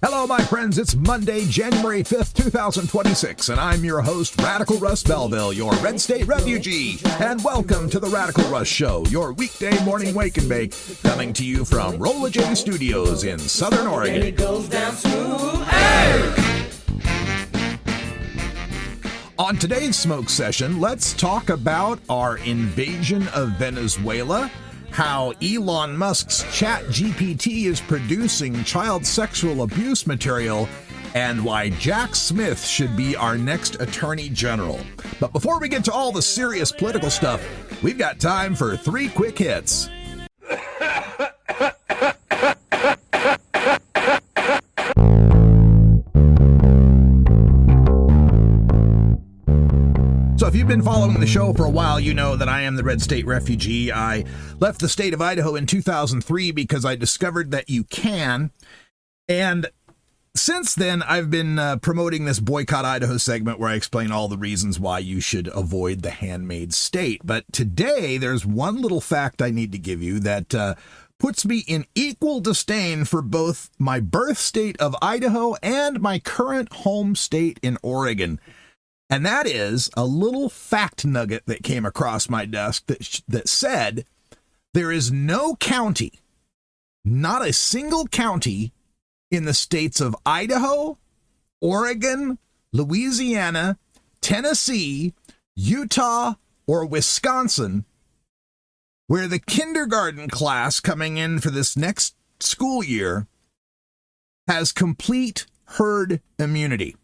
Hello, my friends. It's Monday, January 5th, 2026, and I'm your host, Radical Russ Belville, your Red State refugee. And welcome to the Radical Russ Show, your weekday morning wake and bake, coming to you from Rolla J Studios in Southern Oregon. And it goes down smooth. Hey! On today's smoke session, let's talk about our invasion of Venezuela, how Elon Musk's ChatGPT is producing child sexual abuse material, and why Jack Smith should be our next Attorney General. But before we get to all the serious political stuff, we've got time for 3 quick hits. So if you've been following the show for a while, you know that I am the Red State refugee. I left the state of Idaho in 2003 because I discovered that you can. And since then, I've been promoting this Boycott Idaho segment where I explain all the reasons why you should avoid the handmade state. But today, there's one little fact I need to give you that puts me in equal disdain for both my birth state of Idaho and my current home state in Oregon. And that is a little fact nugget that came across my desk that said there is no county, not a single county in the states of Idaho, Oregon, Louisiana, Tennessee, Utah, or Wisconsin where the kindergarten class coming in for this next school year has complete herd immunity.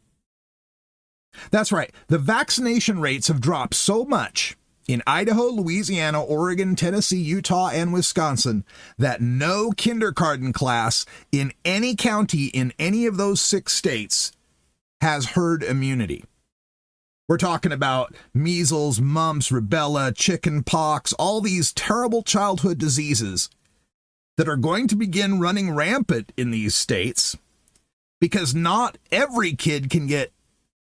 That's right. The vaccination rates have dropped so much in Idaho, Louisiana, Oregon, Tennessee, Utah, and Wisconsin that no kindergarten class in any county in any of those 6 states has herd immunity. We're talking about measles, mumps, rubella, chicken pox, all these terrible childhood diseases that are going to begin running rampant in these states because not every kid can get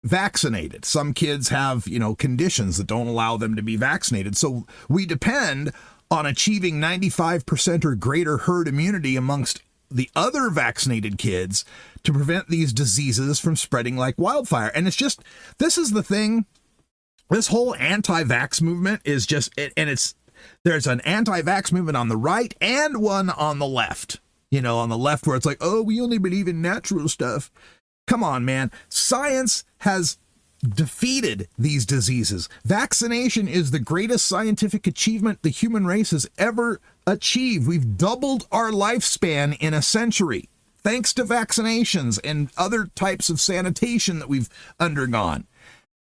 vaccinated. Some kids have, conditions that don't allow them to be vaccinated. So we depend on achieving 95% or greater herd immunity amongst the other vaccinated kids to prevent these diseases from spreading like wildfire. And this is the thing. This whole anti-vax movement is there's an anti-vax movement on the right and one on the left. On the left where it's like, oh, we only believe in natural stuff. Come on, man. Science has defeated these diseases. Vaccination is the greatest scientific achievement the human race has ever achieved. We've doubled our lifespan in a century, thanks to vaccinations and other types of sanitation that we've undergone.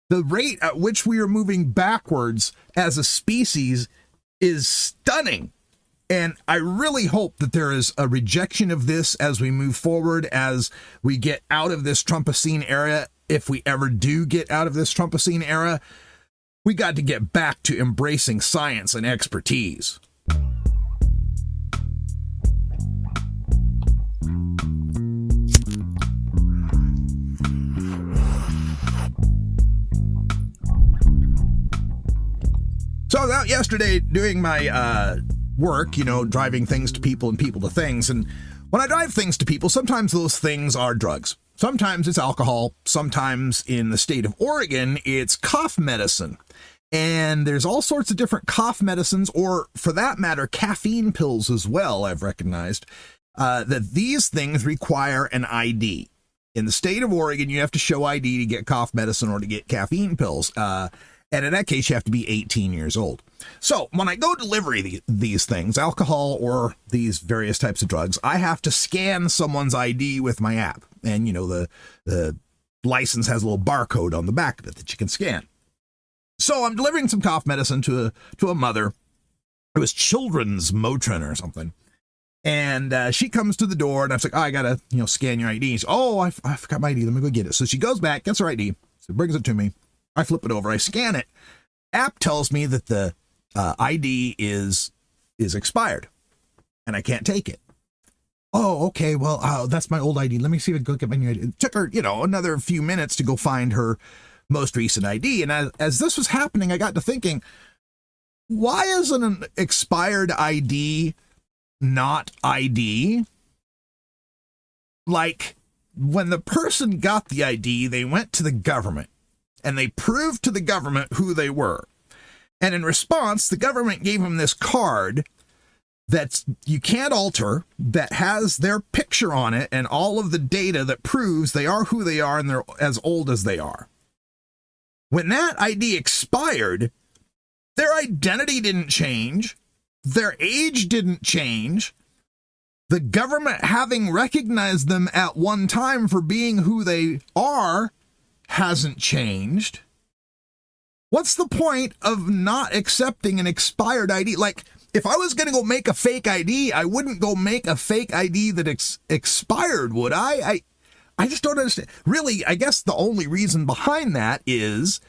The rate at which we are moving backwards as a species is stunning. And I really hope that there is a rejection of this as we move forward, as we get out of this Trumpocene era. If we ever do get out of this Trumpocene era, we got to get back to embracing science and expertise. So I was out yesterday doing my work, driving things to people and people to things. And when I drive things to people, sometimes those things are drugs. Sometimes it's alcohol. Sometimes in the state of Oregon, it's cough medicine. And there's all sorts of different cough medicines, or for that matter, caffeine pills as well. I've recognized that these things require an ID. In the state of Oregon, you have to show ID to get cough medicine or to get caffeine pills. And in that case, you have to be 18 years old. So when I go deliver these things, alcohol or these various types of drugs, I have to scan someone's ID with my app. And, the license has a little barcode on the back of it that you can scan. So I'm delivering some cough medicine to a mother. It was children's Motrin or something. And she comes to the door and I was like, oh, I got to, scan your ID. She's, oh, I forgot my ID. Let me go get it. So she goes back, gets her ID, so brings it to me. I flip it over, I scan it. App tells me that the ID is expired and I can't take it. Oh, okay. Well, that's my old ID. Let me see if I can go get my new ID. It took her, another few minutes to go find her most recent ID. And as this was happening, I got to thinking, why is an expired ID not ID? Like, when the person got the ID, they went to the government and they proved to the government who they were. And in response, the government gave them this card that you can't alter, that has their picture on it and all of the data that proves they are who they are and they're as old as they are. When that ID expired, their identity didn't change. Their age didn't change. The government, having recognized them at one time for being who they are, hasn't changed. What's the point of not accepting an expired ID? Like, if I was going to go make a fake ID, I wouldn't go make a fake ID that expired, would I? I just don't understand. Really, I guess the only reason behind that is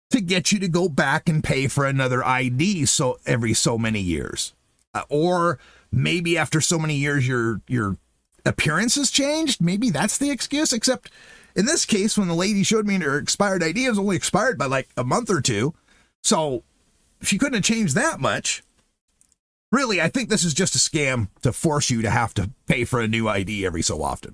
to get you to go back and pay for another ID every so many years. Or maybe after so many years, your appearance has changed. Maybe that's the excuse. Except in this case, when the lady showed me her expired ID, it was only expired by like a month or two. So she couldn't have changed that much. Really, I think this is just a scam to force you to have to pay for a new ID every so often.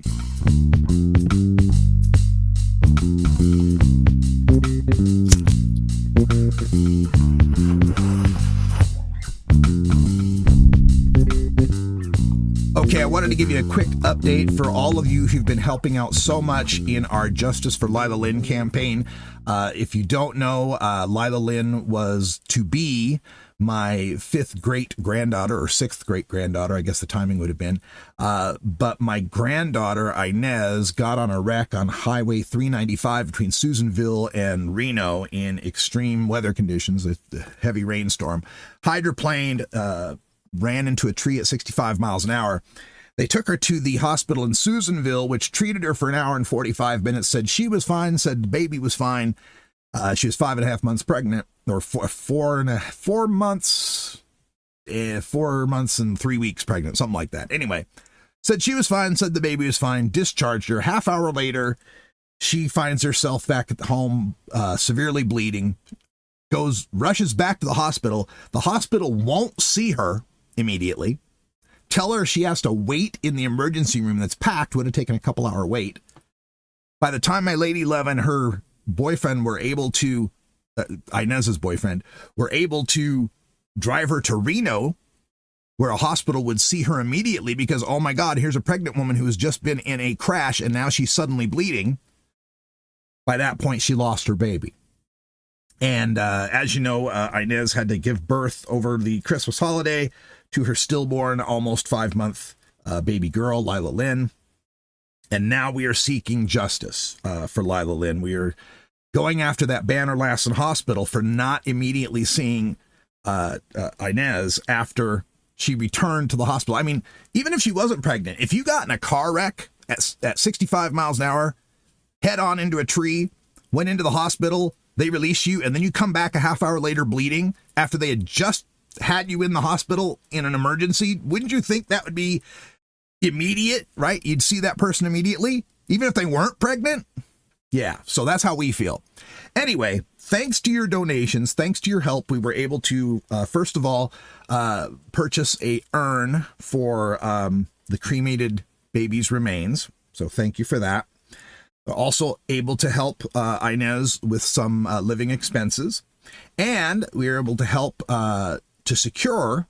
Okay, I wanted to give you a quick update for all of you who've been helping out so much in our Justice for Lila Lynn campaign. If you don't know, Lila Lynn was to be my fifth great granddaughter or sixth great granddaughter, I guess the timing would have been. But my granddaughter, Inez, got on a wreck on Highway 395 between Susanville and Reno in extreme weather conditions, a heavy rainstorm. Hydroplaned, ran into a tree at 65 miles an hour. They took her to the hospital in Susanville, which treated her for an hour and 45 minutes, said she was fine, said the baby was fine. She was 5.5 months pregnant, or 4 months and 3 weeks pregnant, something like that. Anyway, said she was fine, said the baby was fine, discharged her. Half hour later, she finds herself back at the home, severely bleeding, rushes back to the hospital. The hospital won't see her immediately. Tell her she has to wait in the emergency room that's packed, would have taken a couple-hour wait. By the time my lady Love and her boyfriend were able to, Inez's boyfriend, were able to drive her to Reno, where a hospital would see her immediately because, oh my God, here's a pregnant woman who has just been in a crash and now she's suddenly bleeding. By that point, she lost her baby. And as you know, Inez had to give birth over the Christmas holiday to her stillborn, almost 5-month baby girl, Lila Lynn. And now we are seeking justice for Lila Lynn. We are going after that Banner Lassen Hospital for not immediately seeing Inez after she returned to the hospital. I mean, even if she wasn't pregnant, if you got in a car wreck at 65 miles an hour, head on into a tree, went into the hospital, they release you, and then you come back a half hour later bleeding after they had just had you in the hospital in an emergency, wouldn't you think that would be immediate, right? You'd see that person immediately, even if they weren't pregnant. Yeah, so that's how we feel. Anyway, thanks to your donations, thanks to your help, we were able to, first of all, purchase a urn for the cremated baby's remains. So thank you for that. We're also able to help Inez with some living expenses. And we were able to help to secure,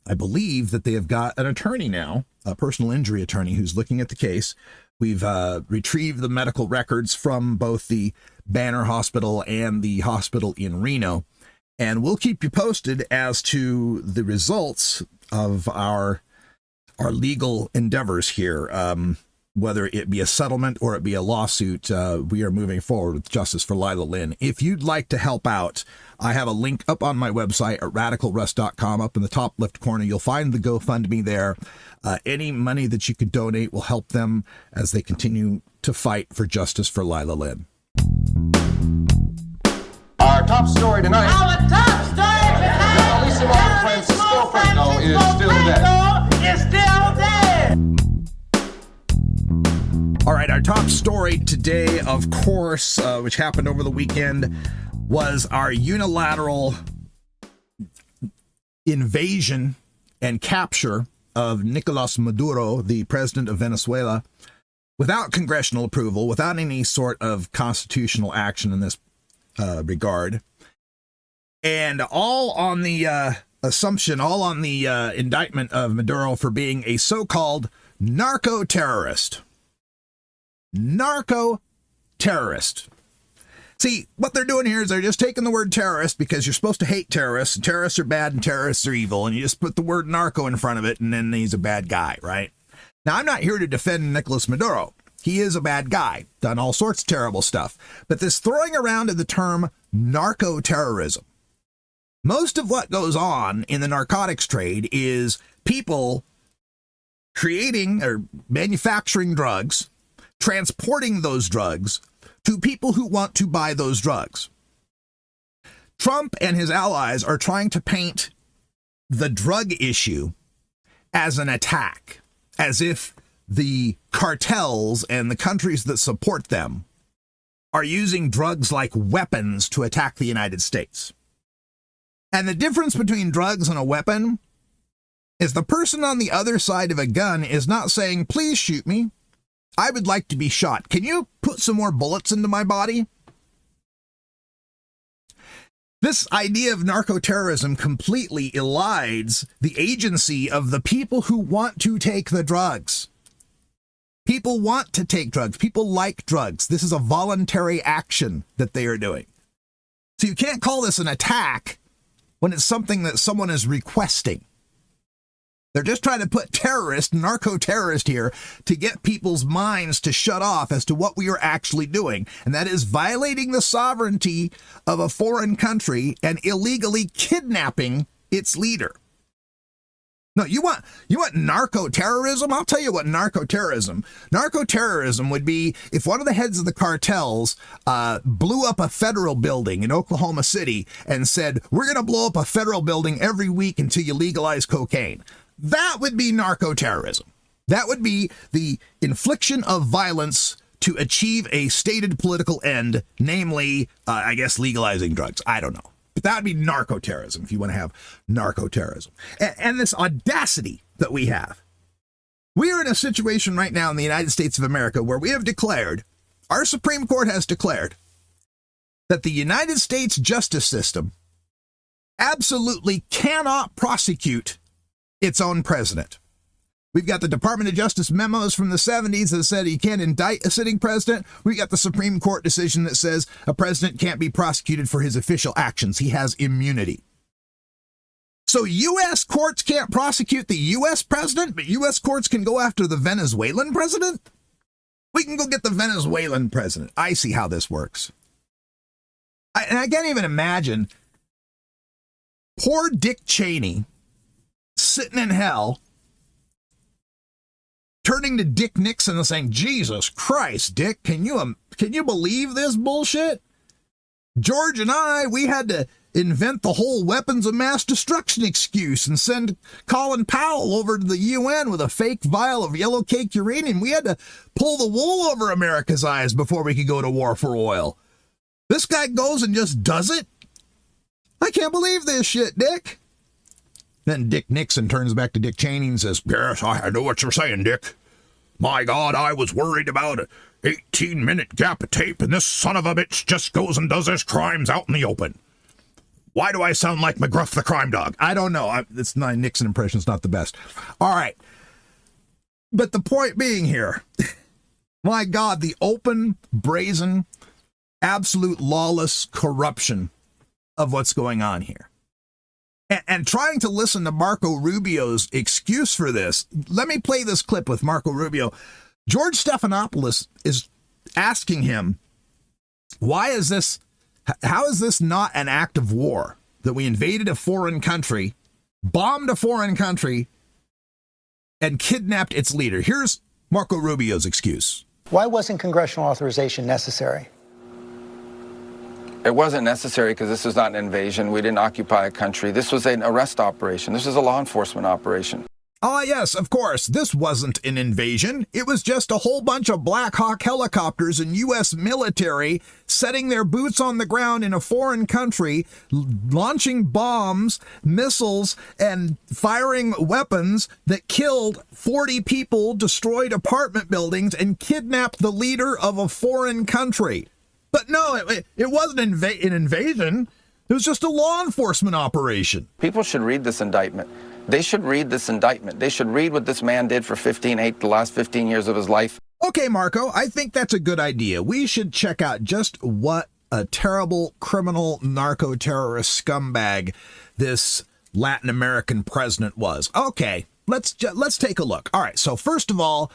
I believe that they have got an attorney now, a personal injury attorney who's looking at the case. We've retrieved the medical records from both the Banner Hospital and the hospital in Reno. And we'll keep you posted as to the results of our legal endeavors here. Whether it be a settlement or it be a lawsuit, we are moving forward with Justice for Lila Lynn. If you'd like to help out, I have a link up on my website at radicalruss.com. Up in the top left corner, you'll find the GoFundMe there. Any money that you could donate will help them as they continue to fight for justice for Lila Lynn. Our top story tonight. Our top story tonight. Bellissimo Francisco Franco is still dead. Is still dead. All right, our top story today, of course, which happened over the weekend, was our unilateral invasion and capture of Nicolas Maduro, the president of Venezuela. without congressional approval, without any sort of constitutional action in this regard, and all on the assumption, all on the indictment of Maduro for being a so-called narco-terrorist. Narco-terrorist. See, what they're doing here is they're just taking the word terrorist because you're supposed to hate terrorists, and terrorists are bad and terrorists are evil, and you just put the word narco in front of it, and then he's a bad guy, right? Now, I'm not here to defend Nicolas Maduro. He is a bad guy, done all sorts of terrible stuff. But this throwing around of the term narco-terrorism, most of what goes on in the narcotics trade is people creating or manufacturing drugs, transporting those drugs to people who want to buy those drugs. Trump and his allies are trying to paint the drug issue as an attack, as if the cartels and the countries that support them are using drugs like weapons to attack the United States. And the difference between drugs and a weapon is the person on the other side of a gun is not saying, please shoot me. I would like to be shot. Can you put some more bullets into my body? This idea of narco-terrorism completely elides the agency of the people who want to take the drugs. People want to take drugs. People like drugs. This is a voluntary action that they are doing. So you can't call this an attack when it's something that someone is requesting. They're just trying to put terrorist, narco-terrorist here to get people's minds to shut off as to what we are actually doing. And that is violating the sovereignty of a foreign country and illegally kidnapping its leader. No, you want narco-terrorism? I'll tell you what narco-terrorism. Narco-terrorism would be if one of the heads of the cartels blew up a federal building in Oklahoma City and said, we're going to blow up a federal building every week until you legalize cocaine. That would be narco-terrorism. That would be the infliction of violence to achieve a stated political end, namely, I guess, legalizing drugs. I don't know. But that would be narco-terrorism if you want to have narco-terrorism. And this audacity that we have. We are in a situation right now in the United States of America where we have declared, our Supreme Court has declared, that the United States justice system absolutely cannot prosecute its own president. We've got the Department of Justice memos from the 70s that said you can't indict a sitting president. We got the Supreme Court decision that says a president can't be prosecuted for his official actions. He has immunity. So U.S. courts can't prosecute the U.S. president, but U.S. courts can go after the Venezuelan president? We can go get the Venezuelan president. I see how this works. I can't even imagine poor Dick Cheney sitting in hell, turning to Dick Nixon and saying, Jesus Christ, Dick, can you believe this bullshit? George and we had to invent the whole weapons of mass destruction excuse and send Colin Powell over to the UN with a fake vial of yellow cake uranium. We had to pull the wool over America's eyes before we could go to war for oil. This guy goes and just does it? I can't believe this shit, Dick. Then Dick Nixon turns back to Dick Cheney and says, yes, I know what you're saying, Dick. My God, I was worried about an 18-minute gap of tape, and this son of a bitch just goes and does his crimes out in the open. Why do I sound like McGruff the crime dog? I don't know. My Nixon impression's not the best. All right. But the point being here, my God, the open, brazen, absolute lawless corruption of what's going on here. And trying to listen to Marco Rubio's excuse for this. Let me play this clip with Marco Rubio. George Stephanopoulos is asking him, how is this not an act of war? That we invaded a foreign country, bombed a foreign country, and kidnapped its leader. Here's Marco Rubio's excuse. Why wasn't congressional authorization necessary? It wasn't necessary because this was not an invasion. We didn't occupy a country. This was an arrest operation. This was a law enforcement operation. Ah, yes, of course, this wasn't an invasion. It was just a whole bunch of Black Hawk helicopters and U.S. military setting their boots on the ground in a foreign country, launching bombs, missiles, and firing weapons that killed 40 people, destroyed apartment buildings, and kidnapped the leader of a foreign country. But no, it wasn't an invasion. It was just a law enforcement operation. People should read this indictment. They should read this indictment. They should read what this man did for the last 15 years of his life. Okay, Marco, I think that's a good idea. We should check out just what a terrible criminal narco-terrorist scumbag this Latin American president was. Okay, let's take a look. All right, so first of all,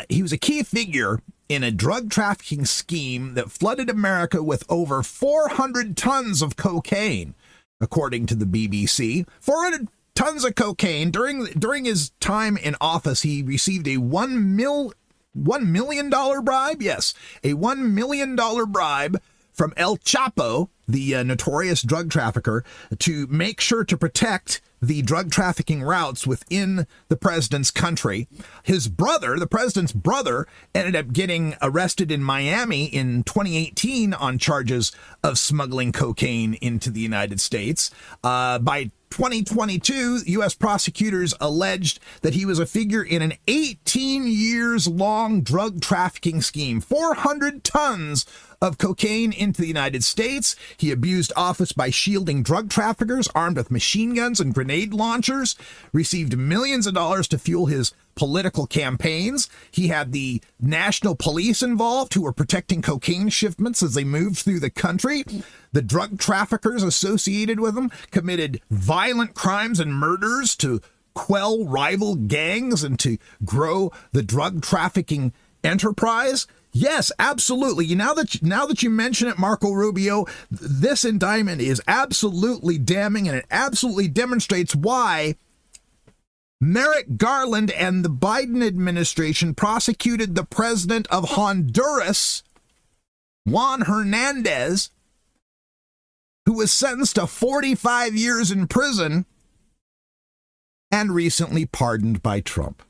he was a key figure in a drug trafficking scheme that flooded America with over 400 tons of cocaine, according to the BBC. 400 tons of cocaine. During his time in office, he received a $1 million bribe. Yes, a $1 million bribe from El Chapo, the notorious drug trafficker, to make sure to protect the drug trafficking routes within the president's country. His brother, the president's brother, ended up getting arrested in Miami in 2018 on charges of smuggling cocaine into the United States. By 2022, U.S. prosecutors alleged that he was a figure in an 18 years long drug trafficking scheme, 400 tons of cocaine into the United States. He abused office by shielding drug traffickers armed with machine guns and grenade launchers, received millions of dollars to fuel his political campaigns. He had the national police involved who were protecting cocaine shipments as they moved through the country. The drug traffickers associated with him committed violent crimes and murders to quell rival gangs and to grow the drug trafficking enterprise. Yes, absolutely. Now that you mention it, Marco Rubio, this indictment is absolutely damning, and it absolutely demonstrates why Merrick Garland and the Biden administration prosecuted the president of Honduras, Juan Hernandez, who was sentenced to 45 years in prison and recently pardoned by Trump.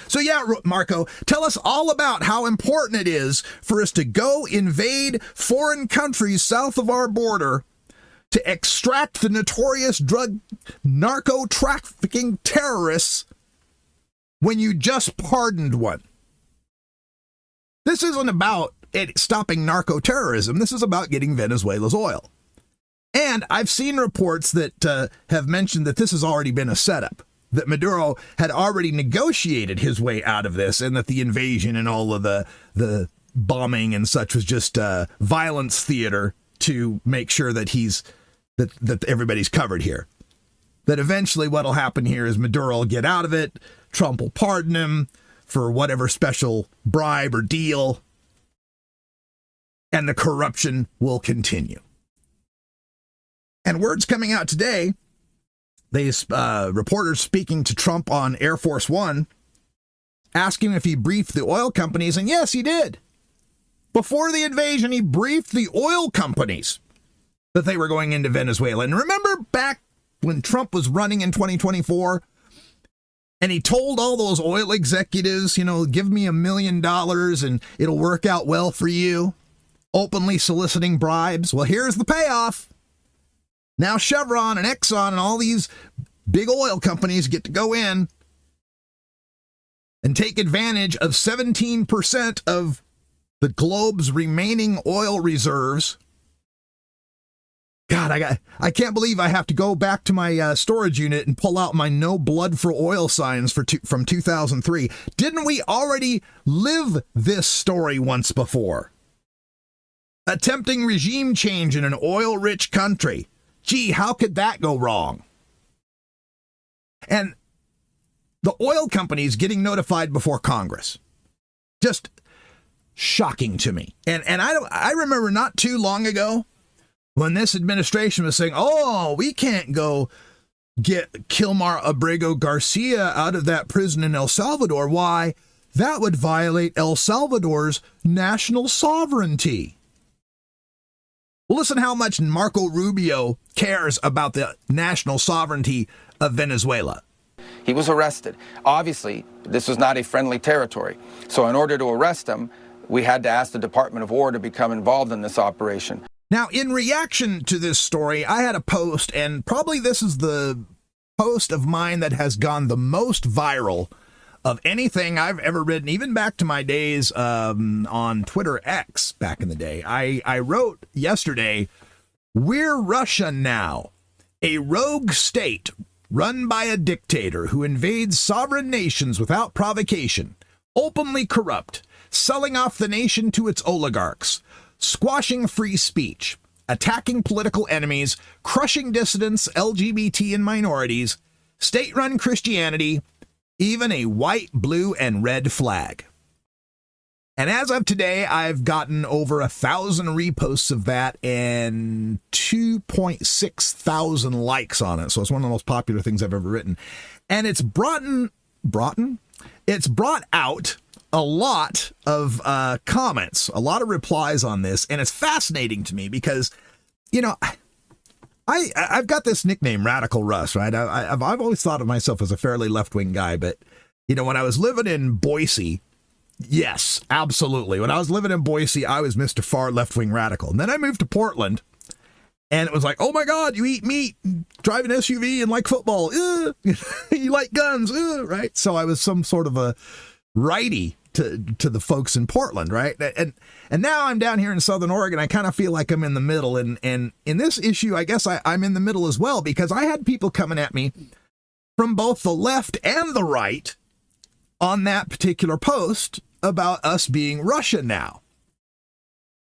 So yeah, Marco, tell us all about how important it is for us to go invade foreign countries south of our border to extract the notorious narco trafficking terrorists when you just pardoned one. This isn't about stopping narco terrorism. This is about getting Venezuela's oil. And I've seen reports that have mentioned that this has already been a setup, that Maduro had already negotiated his way out of this, and that the invasion and all of the bombing and such was just violence theater to make sure that that everybody's covered here. That eventually what'll happen here is Maduro will get out of it, Trump will pardon him for whatever special bribe or deal, and the corruption will continue. And words coming out today, these reporters speaking to Trump on Air Force One, asking if he briefed the oil companies, and yes, he did. Before the invasion, he briefed the oil companies that they were going into Venezuela. And remember back when Trump was running in 2024, and he told all those oil executives, give me $1 million and it'll work out well for you, openly soliciting bribes. Well, here's the payoff. Now Chevron and Exxon and all these big oil companies get to go in and take advantage of 17% of the globe's remaining oil reserves. God, I can't believe I have to go back to my storage unit and pull out my no blood for oil signs from 2003. Didn't we already live this story once before? Attempting regime change in an oil-rich country. Gee, how could that go wrong? And the oil companies getting notified before Congress. Just shocking to me. And I remember not too long ago when this administration was saying, oh, we can't go get Kilmar Abrego Garcia out of that prison in El Salvador. Why? That would violate El Salvador's national sovereignty. Well, listen how much Marco Rubio cares about the national sovereignty of Venezuela. He was arrested. Obviously, this was not a friendly territory. So in order to arrest him, we had to ask the Department of War to become involved in this operation. Now, in reaction to this story, I had a post, and probably this is the post of mine that has gone the most viral of anything I've ever written, even back to my days on Twitter X back in the day. I wrote yesterday, "We're Russia now, a rogue state run by a dictator who invades sovereign nations without provocation, openly corrupt, selling off the nation to its oligarchs, squashing free speech, attacking political enemies, crushing dissidents, LGBT and minorities, state-run Christianity, even a white, blue, and red flag." And as of today, I've gotten over 1,000 reposts of that and 2.6 thousand likes on it. So it's one of the most popular things I've ever written. And it's brought out a lot of comments, a lot of replies on this. And it's fascinating to me because, you know, I've got this nickname, Radical Russ, right? I've always thought of myself as a fairly left-wing guy, but, you know, when I was living in Boise, yes, absolutely. When I was living in Boise, I was Mr. Far left-wing radical. And then I moved to Portland, and it was like, oh my God, you eat meat, drive an SUV, and like football. You like guns, right? So I was some sort of a righty to the folks in Portland, right? And now I'm down here in Southern Oregon. I kind of feel like I'm in the middle. And in this issue, I guess I'm in the middle as well, because I had people coming at me from both the left and the right on that particular post about us being Russia now.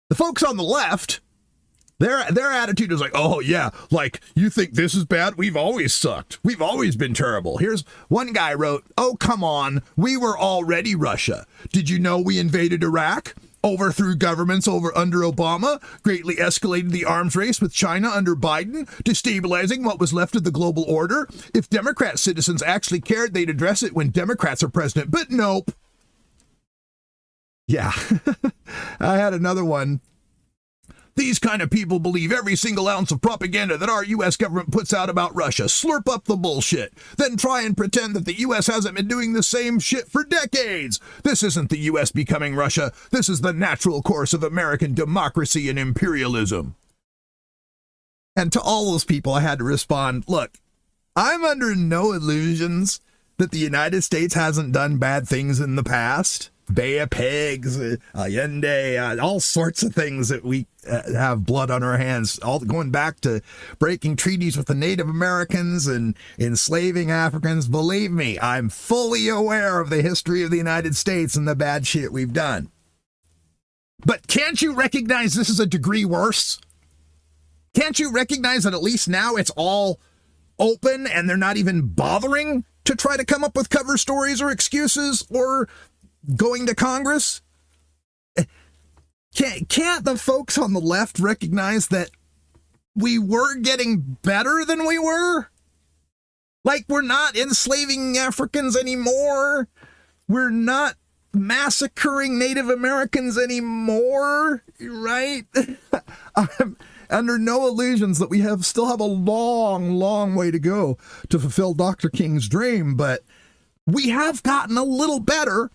The folks on the left, their attitude is like, oh yeah, like, you think this is bad? We've always sucked. We've always been terrible. Here's one guy wrote, oh, come on, we were already Russia. Did you know we invaded Iraq? Overthrew governments under Obama, greatly escalated the arms race with China under Biden, destabilizing what was left of the global order. If Democrat citizens actually cared, they'd address it when Democrats are president, but nope. Yeah, I had another one. These kind of people believe every single ounce of propaganda that our U.S. government puts out about Russia. Slurp up the bullshit, then try and pretend that the U.S. hasn't been doing the same shit for decades. This isn't the U.S. becoming Russia. This is the natural course of American democracy and imperialism. And to all those people, I had to respond, look, I'm under no illusions that the United States hasn't done bad things in the past. Bay of Pigs, Allende, all sorts of things that we have blood on our hands, all going back to breaking treaties with the Native Americans and enslaving Africans. Believe me, I'm fully aware of the history of the United States and the bad shit we've done. But can't you recognize this is a degree worse? Can't you recognize that at least now it's all open and they're not even bothering to try to come up with cover stories or excuses or going to Congress? Can't the folks on the left recognize that we were getting better than we were? Like, we're not enslaving Africans anymore. We're not massacring Native Americans anymore, right? I'm under no illusions that we still have a long, long way to go to fulfill Dr. King's dream, but we have gotten a little better.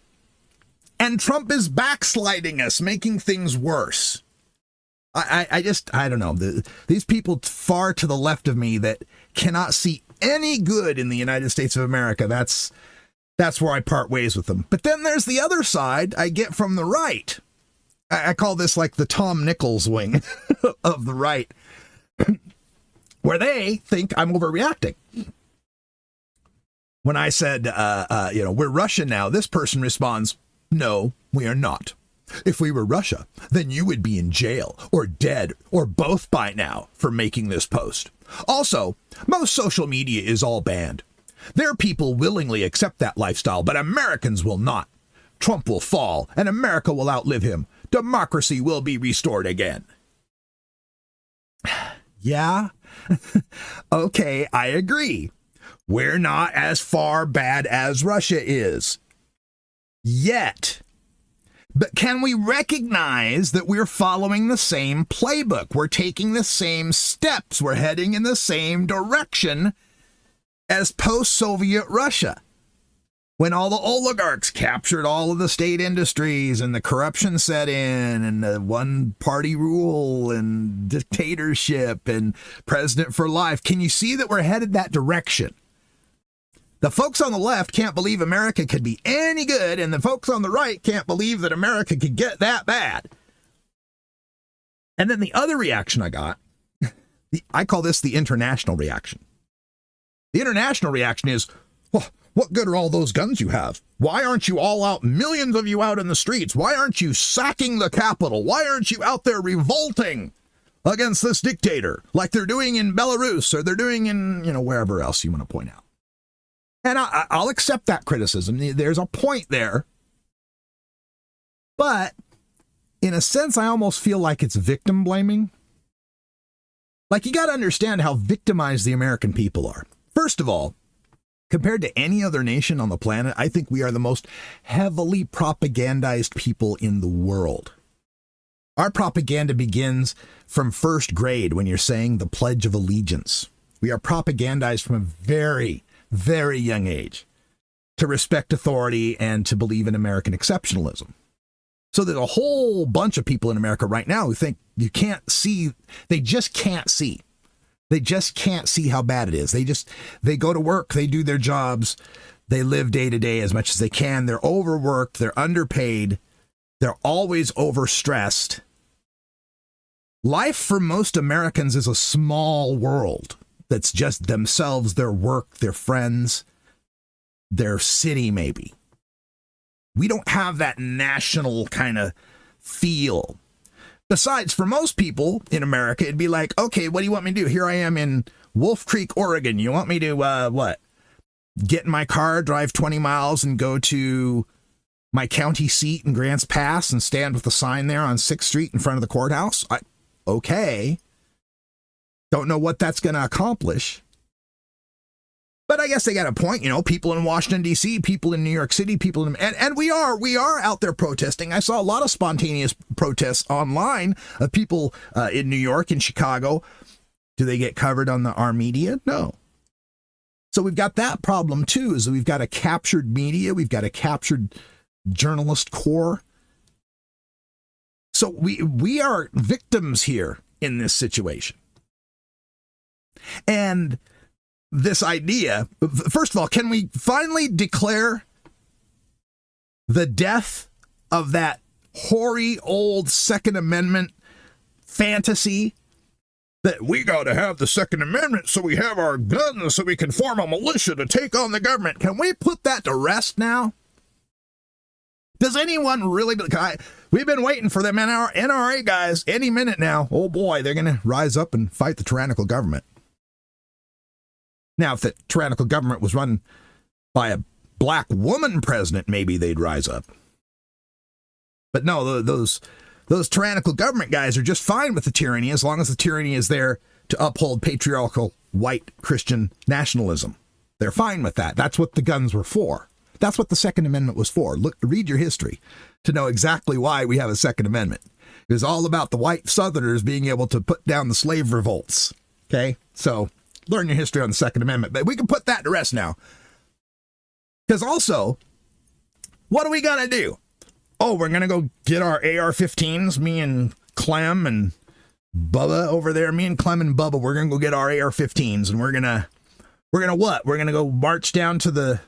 And Trump is backsliding us, making things worse. I don't know. These people far to the left of me that cannot see any good in the United States of America, that's where I part ways with them. But then there's the other side I get from the right. I call this like the Tom Nichols wing of the right, where they think I'm overreacting. When I said, we're Russia now, this person responds, no, we are not. If we were Russia, then you would be in jail or dead or both by now for making this post. Also, most social media is all banned. Their people willingly accept that lifestyle, but Americans will not. Trump will fall and America will outlive him. Democracy will be restored again. Yeah? Okay, I agree. We're not as far bad as Russia is. Yet. But can we recognize that we're following the same playbook? We're taking the same steps. We're heading in the same direction. as post-Soviet Russia, when all the oligarchs captured all of the state industries and the corruption set in and the one-party rule and dictatorship and president for life. Can you see that we're headed that direction? The folks on the left can't believe America could be any good, and the folks on the right can't believe that America could get that bad. And then the other reaction I got, I call this the international reaction. The international reaction is, well, what good are all those guns you have? Why aren't you all out, millions of you out in the streets? Why aren't you sacking the Capitol? Why aren't you out there revolting against this dictator like they're doing in Belarus or they're doing in, wherever else you want to point out? And I'll accept that criticism. There's a point there. But in a sense, I almost feel like it's victim blaming. Like, you got to understand how victimized the American people are. First of all, compared to any other nation on the planet, I think we are the most heavily propagandized people in the world. Our propaganda begins from first grade when you're saying the Pledge of Allegiance. We are propagandized from a very, very young age to respect authority and to believe in American exceptionalism. So there's a whole bunch of people in America right now who think you can't see, they just can't see. They just can't see how bad it is. They go to work, they do their jobs, they live day to day as much as they can. They're overworked, they're underpaid, they're always overstressed. Life for most Americans is a small world that's just themselves, their work, their friends, their city maybe. We don't have that national kind of feel. Besides, for most people in America, it'd be like, okay, what do you want me to do? Here I am in Wolf Creek, Oregon. You want me to, what? Get in my car, drive 20 miles and go to my county seat in Grants Pass and stand with a sign there on 6th Street in front of the courthouse? Okay. Don't know what that's going to accomplish. But I guess they got a point, people in Washington, D.C., people in New York City, people in, and we are out there protesting. I saw a lot of spontaneous protests online of people in New York and Chicago. Do they get covered on our media? No. So we've got that problem too, is we've got a captured media. We've got a captured journalist corps. So we are victims here in this situation. And this idea, first of all, can we finally declare the death of that hoary old Second Amendment fantasy that we got to have the Second Amendment so we have our guns so we can form a militia to take on the government? Can we put that to rest now? Does anyone really? We've been waiting for them NRA guys any minute now. Oh boy, they're going to rise up and fight the tyrannical government. Now, if the tyrannical government was run by a black woman president, maybe they'd rise up. But no, those tyrannical government guys are just fine with the tyranny as long as the tyranny is there to uphold patriarchal white Christian nationalism. They're fine with that. That's what the guns were for. That's what the Second Amendment was for. Read your history to know exactly why we have a Second Amendment. It was all about the white Southerners being able to put down the slave revolts. Okay, so learn your history on the Second Amendment, but we can put that to rest now. Because also, what are we going to do? Oh, we're going to go get our AR-15s, me and Clem and Bubba over there. Me and Clem and Bubba, we're going to go get our AR-15s, and we're going to what? We're going to go march down to the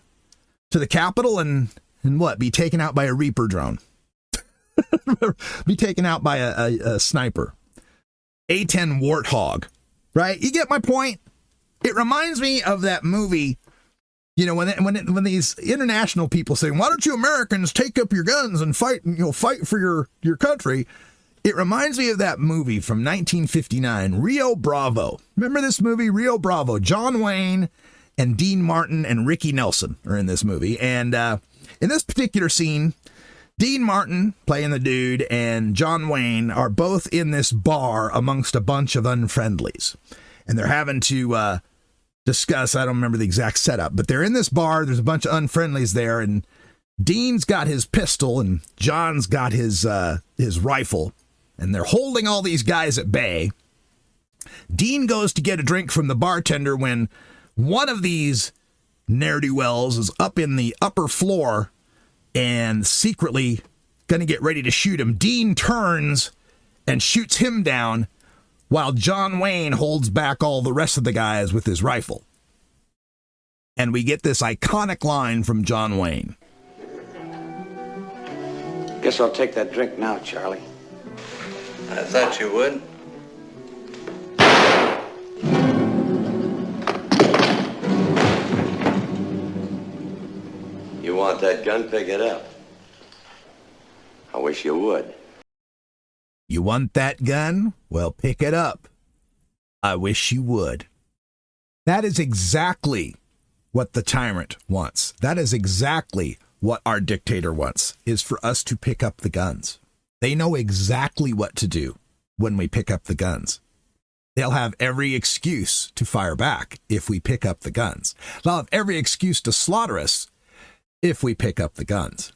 Capitol and what? Be taken out by a Reaper drone. Be taken out by a sniper. A-10 Warthog. Right? You get my point? It reminds me of that movie, when these international people say, why don't you Americans take up your guns and fight for your country? It reminds me of that movie from 1959, Rio Bravo. Remember this movie, Rio Bravo? John Wayne and Dean Martin and Ricky Nelson are in this movie. And in this particular scene, Dean Martin, playing the dude, and John Wayne are both in this bar amongst a bunch of unfriendlies. And they're having to discuss, I don't remember the exact setup, but they're in this bar, there's a bunch of unfriendlies there, and Dean's got his pistol and John's got his rifle, and they're holding all these guys at bay. Dean goes to get a drink from the bartender when one of these ne'er-do-wells is up in the upper floor and secretly going to get ready to shoot him. Dean turns and shoots him down while John Wayne holds back all the rest of the guys with his rifle. And we get this iconic line from John Wayne. Guess I'll take that drink now, Charlie. I thought you would. You want that gun? Pick it up. I wish you would. You want that gun? Well, pick it up. I wish you would. That is exactly what the tyrant wants. That is exactly what our dictator wants, is for us to pick up the guns. They know exactly what to do when we pick up the guns. They'll have every excuse to fire back if we pick up the guns. They'll have every excuse to slaughter us if we pick up the guns.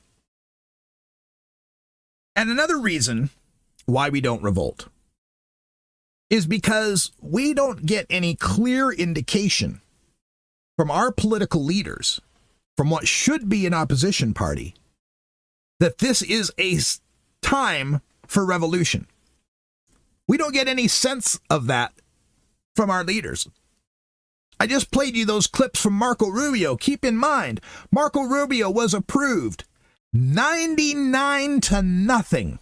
And another reason why we don't revolt is because we don't get any clear indication from our political leaders, from what should be an opposition party, that this is a time for revolution. We don't get any sense of that from our leaders. I just played you those clips from Marco Rubio. Keep in mind, Marco Rubio was approved 99-0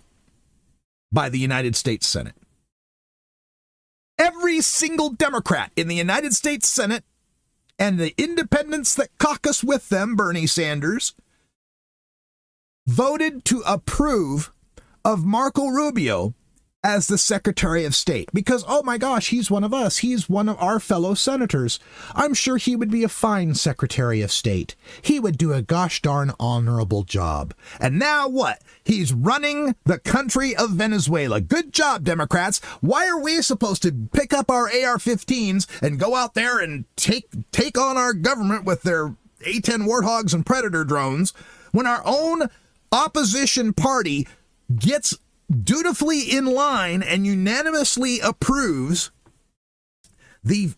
by the United States Senate. Every single Democrat in the United States Senate and the independents that caucus with them, Bernie Sanders, voted to approve of Marco Rubio as the Secretary of State. Because, oh my gosh, he's one of us. He's one of our fellow senators. I'm sure he would be a fine Secretary of State. He would do a gosh darn honorable job. And now what? He's running the country of Venezuela. Good job, Democrats. Why are we supposed to pick up our AR-15s and go out there and take on our government with their A-10 Warthogs and Predator drones when our own opposition party gets dutifully in line and unanimously approves the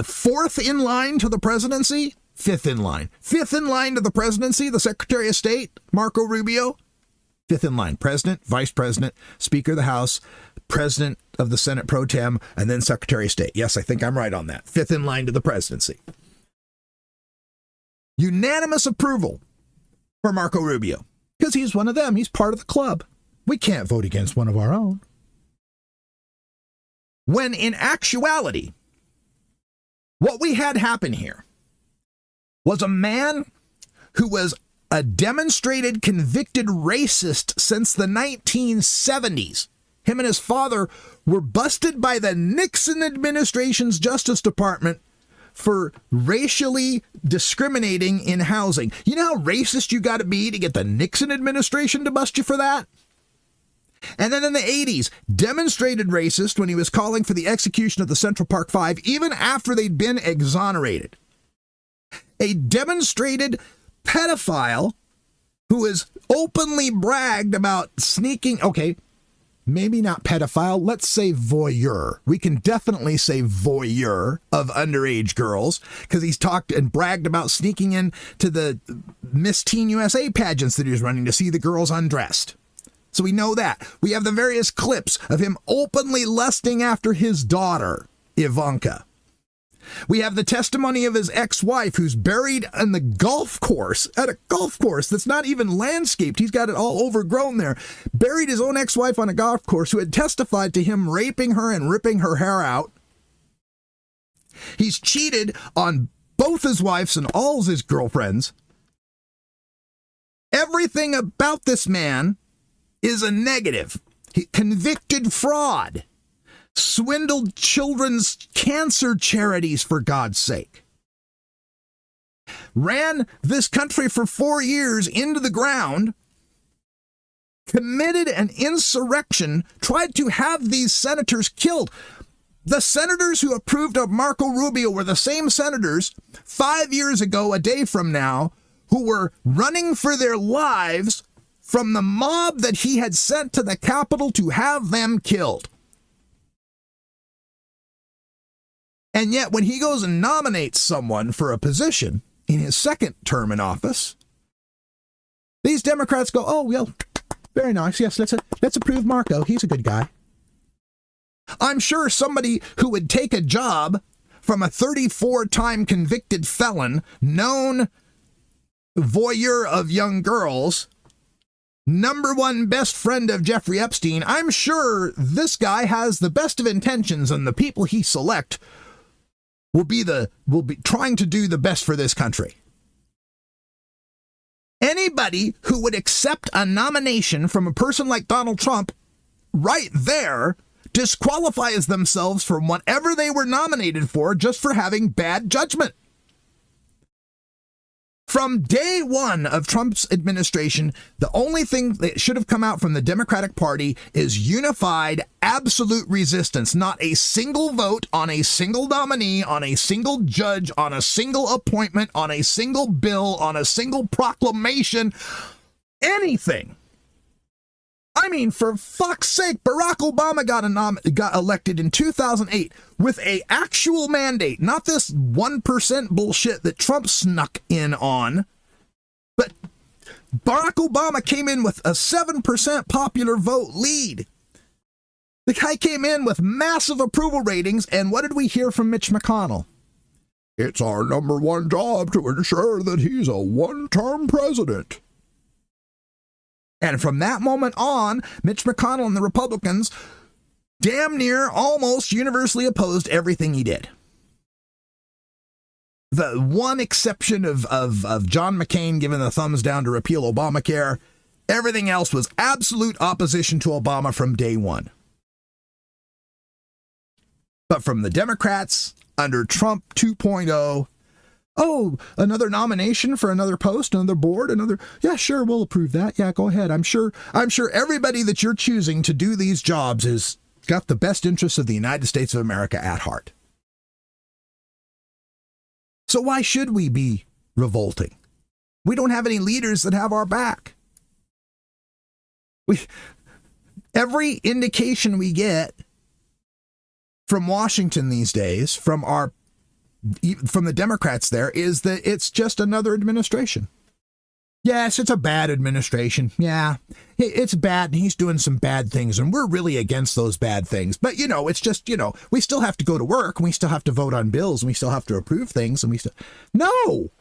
fourth in line to the presidency? Fifth in line to the presidency, the Secretary of State, Marco Rubio. Fifth in line, President, Vice President, Speaker of the House, President of the Senate Pro Tem, and then Secretary of State. Yes, I think I'm right on that. Fifth in line to the presidency. Unanimous approval for Marco Rubio, because he's one of them. He's part of the club. We can't vote against one of our own. When in actuality, what we had happen here was a man who was a demonstrated convicted racist since the 1970s. Him and his father were busted by the Nixon administration's Justice Department for racially discriminating in housing. You know how racist you got to be to get the Nixon administration to bust you for that? And then in the 80s, demonstrated racist when he was calling for the execution of the Central Park Five, even after they'd been exonerated. A demonstrated pedophile who has openly bragged about sneaking, okay, maybe not pedophile, let's say voyeur. We can definitely say voyeur of underage girls, because he's talked and bragged about sneaking in to the Miss Teen USA pageants that he was running to see the girls undressed. So we know that. We have the various clips of him openly lusting after his daughter, Ivanka. We have the testimony of his ex-wife who's buried in the golf course, at a golf course that's not even landscaped. He's got it all overgrown there. Buried his own ex-wife on a golf course who had testified to him raping her and ripping her hair out. He's cheated on both his wives and all his girlfriends. Everything about this man is a negative. He convicted fraud. Swindled children's cancer charities, for God's sake. Ran this country for 4 years into the ground. Committed an insurrection. Tried to have these senators killed. The senators who approved of Marco Rubio were the same senators 5 years ago, a day from now, who were running for their lives from the mob that he had sent to the Capitol to have them killed. And yet when he goes and nominates someone for a position in his second term in office, these Democrats go, oh, well, very nice. Yes, let's approve Marco. He's a good guy. I'm sure somebody who would take a job from a 34-time convicted felon, known voyeur of young girls, #1 best friend of Jeffrey Epstein, I'm sure this guy has the best of intentions, and the people he select will be trying to do the best for this country. Anybody who would accept a nomination from a person like Donald Trump right there disqualifies themselves from whatever they were nominated for just for having bad judgment. From day one of Trump's administration, the only thing that should have come out from the Democratic Party is unified, absolute resistance. Not a single vote on a single nominee, on a single judge, on a single appointment, on a single bill, on a single proclamation, anything. I mean, for fuck's sake, Barack Obama got elected in 2008 with a actual mandate, not this 1% bullshit that Trump snuck in on. But Barack Obama came in with a 7% popular vote lead. The guy came in with massive approval ratings, and what did we hear from Mitch McConnell? It's our #1 job to ensure that he's a one-term president. And from that moment on, Mitch McConnell and the Republicans damn near almost universally opposed everything he did. The one exception of John McCain giving the thumbs down to repeal Obamacare, everything else was absolute opposition to Obama from day one. But from the Democrats under Trump 2.0, oh, another nomination for another post, another board, yeah, sure, we'll approve that. Yeah, go ahead. I'm sure everybody that you're choosing to do these jobs has got the best interests of the United States of America at heart. So why should we be revolting? We don't have any leaders that have our back. Every indication we get from Washington these days, from the Democrats there, is that it's just another administration. Yes, it's a bad administration. Yeah, it's bad, and he's doing some bad things, and we're really against those bad things. But, it's just, we still have to go to work, and we still have to vote on bills, and we still have to approve things, and we still... No!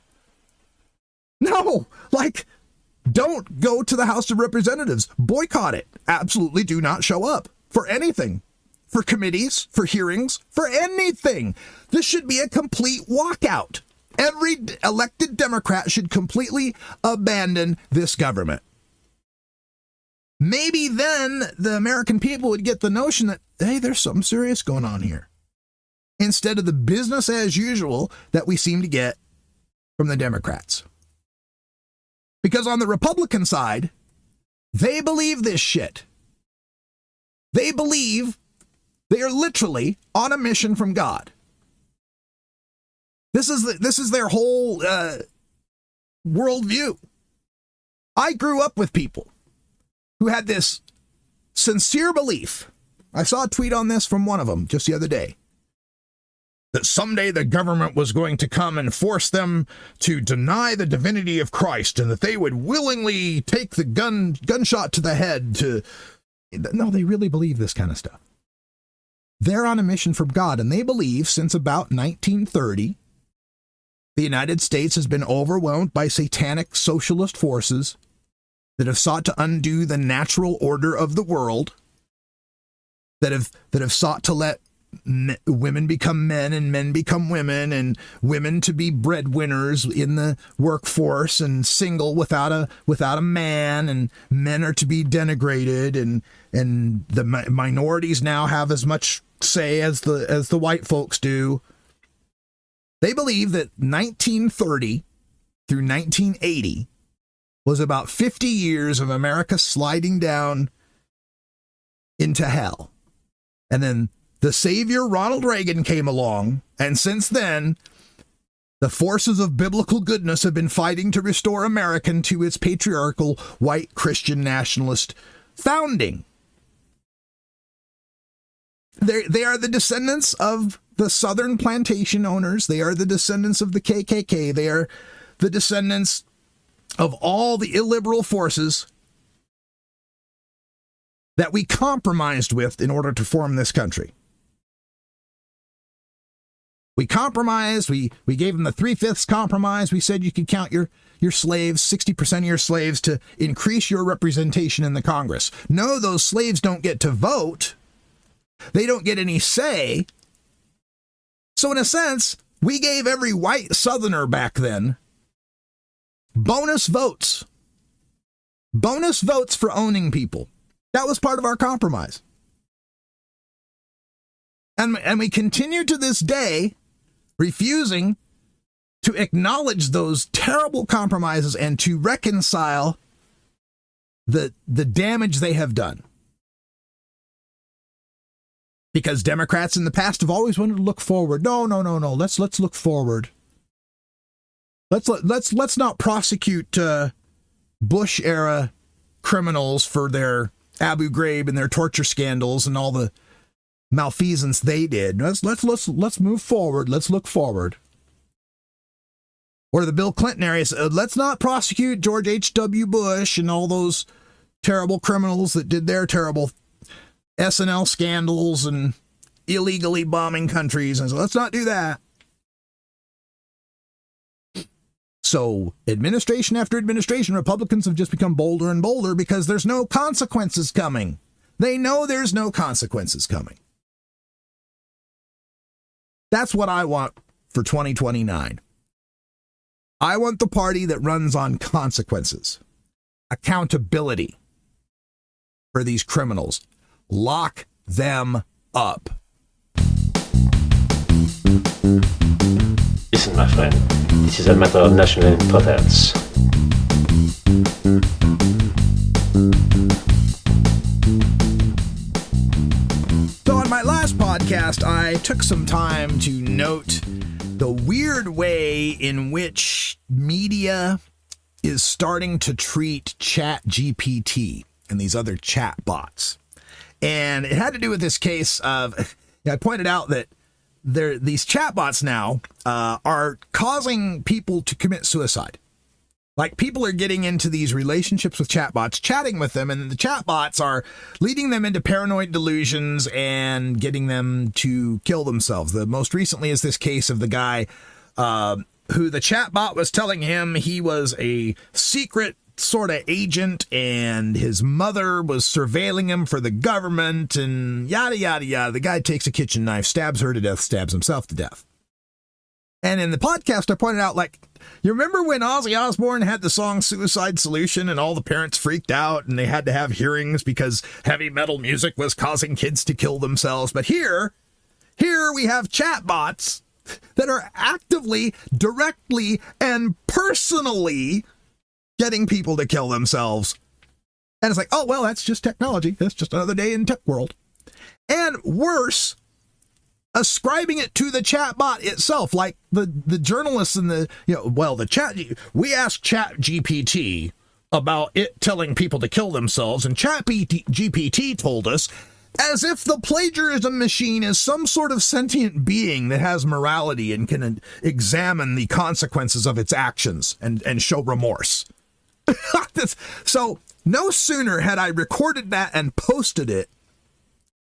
Don't go to the House of Representatives. Boycott it. Absolutely do not show up for anything. For committees, for hearings, for anything. This should be a complete walkout. Every elected Democrat should completely abandon this government. Maybe then the American people would get the notion that, hey, there's something serious going on here, instead of the business as usual that we seem to get from the Democrats. Because on the Republican side, they believe this shit. They believe they are literally on a mission from God. This is their whole worldview. I grew up with people who had this sincere belief. I saw a tweet on this from one of them just the other day, that someday the government was going to come and force them to deny the divinity of Christ, and that they would willingly take the gunshot to the head to... No, they really believe this kind of stuff. They're on a mission from God, and they believe since about 1930, the United States has been overwhelmed by satanic socialist forces that have sought to undo the natural order of the world, that have sought to let women become men and men become women, and women to be breadwinners in the workforce and single without a man, and men are to be denigrated, and the minorities now have as much say as the white folks do. They believe that 1930 through 1980 was about 50 years of America sliding down into hell. And then the savior Ronald Reagan came along, and since then, the forces of biblical goodness have been fighting to restore America to its patriarchal, white, Christian nationalist founding. They are the descendants of the Southern plantation owners. They are the descendants of the KKK. They are the descendants of all the illiberal forces that we compromised with in order to form this country. We compromised. We gave them the 3/5 compromise. We said you could count your slaves, 60% of your slaves, to increase your representation in the Congress. No, those slaves don't get to vote. They don't get any say. So in a sense, we gave every white Southerner back then bonus votes. Bonus votes for owning people. That was part of our compromise. And we continue to this day refusing to acknowledge those terrible compromises and to reconcile the damage they have done. Because Democrats in the past have always wanted to look forward. No. Let's look forward. Let's not prosecute Bush era criminals for their Abu Ghraib and their torture scandals and all the malfeasance they did. Let's move forward. Let's look forward. Or the Bill Clinton area said, let's not prosecute George H.W. Bush and all those terrible criminals that did their terrible SNL scandals and illegally bombing countries. And so let's not do that. So administration after administration, Republicans have just become bolder and bolder because there's no consequences coming. They know there's no consequences coming. That's what I want for 2029. I want the party that runs on consequences, accountability for these criminals. Lock them up. Listen, my friend, this is a matter of national importance. So on my last podcast, I took some time to note the weird way in which media is starting to treat ChatGPT and these other chat bots. And it had to do with this case of, I pointed out that these chatbots now are causing people to commit suicide. Like, people are getting into these relationships with chatbots, chatting with them, and the chatbots are leading them into paranoid delusions and getting them to kill themselves. The most recently is this case of the guy who the chatbot was telling him he was a secret sort of agent and his mother was surveilling him for the government and yada, yada, yada. The guy takes a kitchen knife, stabs her to death, stabs himself to death. And in the podcast, I pointed out, like, you remember when Ozzy Osbourne had the song Suicide Solution and all the parents freaked out and they had to have hearings because heavy metal music was causing kids to kill themselves? But here we have chatbots that are actively, directly, and personally getting people to kill themselves. And it's like, oh, well, that's just technology. That's just another day in tech world. And worse, ascribing it to the chatbot itself, like the journalists and we asked ChatGPT about it telling people to kill themselves, and ChatGPT told us, as if the plagiarism machine is some sort of sentient being that has morality and can examine the consequences of its actions and show remorse. So no sooner had I recorded that and posted it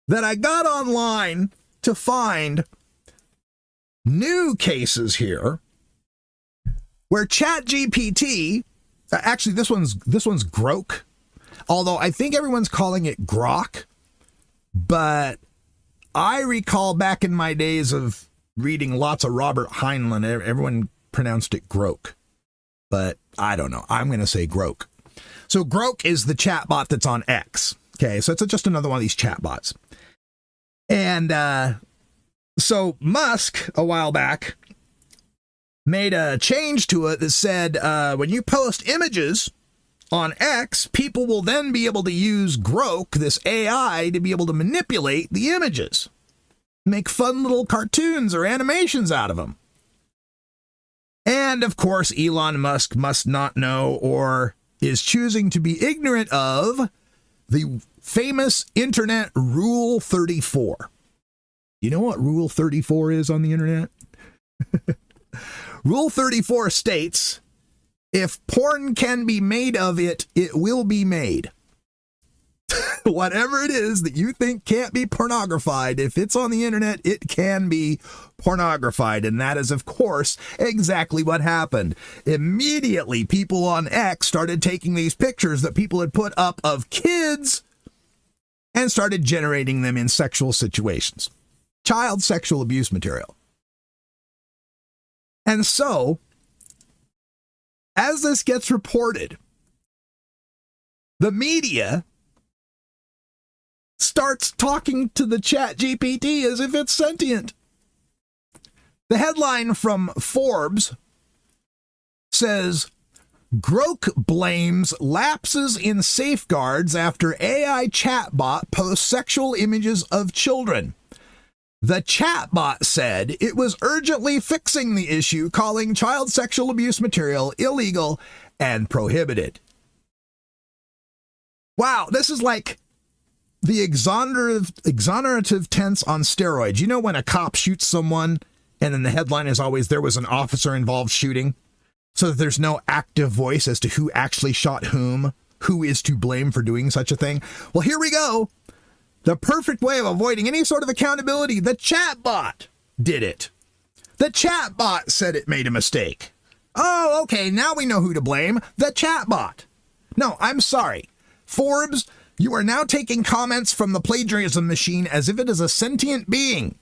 that I got online to find new cases here where ChatGPT, actually this one's Grok, although I think everyone's calling it Grok, but I recall back in my days of reading lots of Robert Heinlein, everyone pronounced it Grok, but I don't know. I'm going to say Grok. So Grok is the chatbot that's on X. Okay, so it's just another one of these chatbots. And so Musk, a while back, made a change to it that said when you post images on X, people will then be able to use Grok, this AI, to be able to manipulate the images, make fun little cartoons or animations out of them. And of course, Elon Musk must not know or is choosing to be ignorant of the famous Internet Rule 34. You know what Rule 34 is on the internet? Rule 34 states, if porn can be made of it, it will be made. Whatever it is that you think can't be pornographied, if it's on the internet, it can be pornographied. And that is, of course, exactly what happened. Immediately, people on X started taking these pictures that people had put up of kids and started generating them in sexual situations. Child sexual abuse material. And so, as this gets reported, the media starts talking to the chat GPT as if it's sentient. The headline from Forbes says, Grok blames lapses in safeguards after AI chatbot posts sexual images of children. The chatbot said it was urgently fixing the issue, calling child sexual abuse material illegal and prohibited. Wow, this is like the exonerative tense on steroids. You know when a cop shoots someone and then the headline is always there was an officer involved shooting, so that there's no active voice as to who actually shot whom, who is to blame for doing such a thing. Well, here we go. The perfect way of avoiding any sort of accountability. The chatbot did it. The chatbot said it made a mistake. Oh, okay, now we know who to blame. The chatbot. No, I'm sorry. Forbes, you are now taking comments from the plagiarism machine as if it is a sentient being.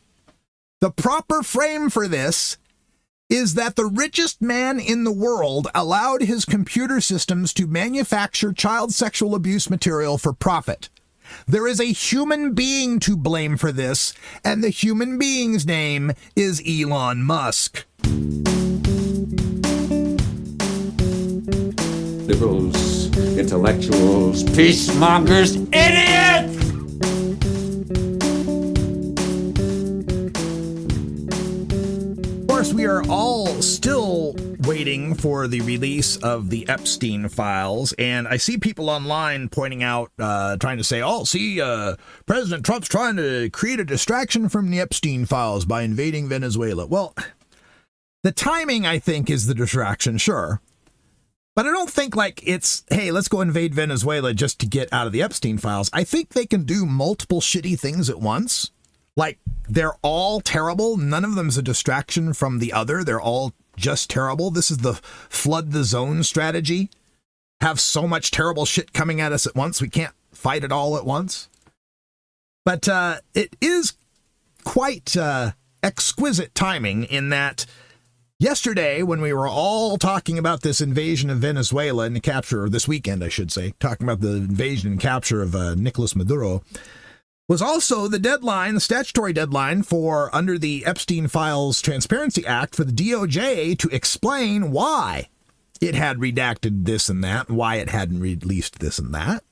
The proper frame for this is that the richest man in the world allowed his computer systems to manufacture child sexual abuse material for profit. There is a human being to blame for this, and the human being's name is Elon Musk. Liberals, intellectuals, peacemongers, idiots! Of course, we are all still waiting for the release of the Epstein files, and I see people online pointing out, trying to say, President Trump's trying to create a distraction from the Epstein files by invading Venezuela. Well, the timing, I think, is the distraction, sure. But I don't think like it's, hey, let's go invade Venezuela just to get out of the Epstein files. I think they can do multiple shitty things at once. Like, they're all terrible. None of them is a distraction from the other. They're all just terrible. This is the flood the zone strategy. Have so much terrible shit coming at us at once, we can't fight it all at once. But it is quite exquisite timing in that yesterday, when we were all talking about this invasion of Venezuela and the capture, or this weekend, I should say, talking about the invasion and capture of Nicolas Maduro, was also the deadline, the statutory deadline for, under the Epstein Files Transparency Act, for the DOJ to explain why it had redacted this and that, and why it hadn't released this and that.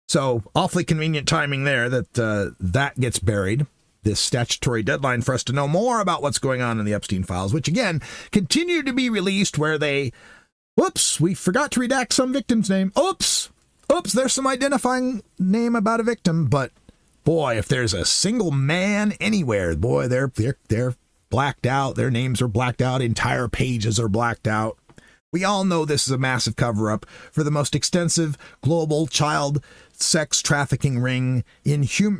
So, awfully convenient timing there that that gets buried. This statutory deadline for us to know more about what's going on in the Epstein files, which again continue to be released where they, whoops, we forgot to redact some victim's name. Oops, there's some identifying name about a victim, but boy, if there's a single man anywhere, boy, they're blacked out. Their names are blacked out. Entire pages are blacked out. We all know this is a massive cover-up for the most extensive global child sex trafficking ring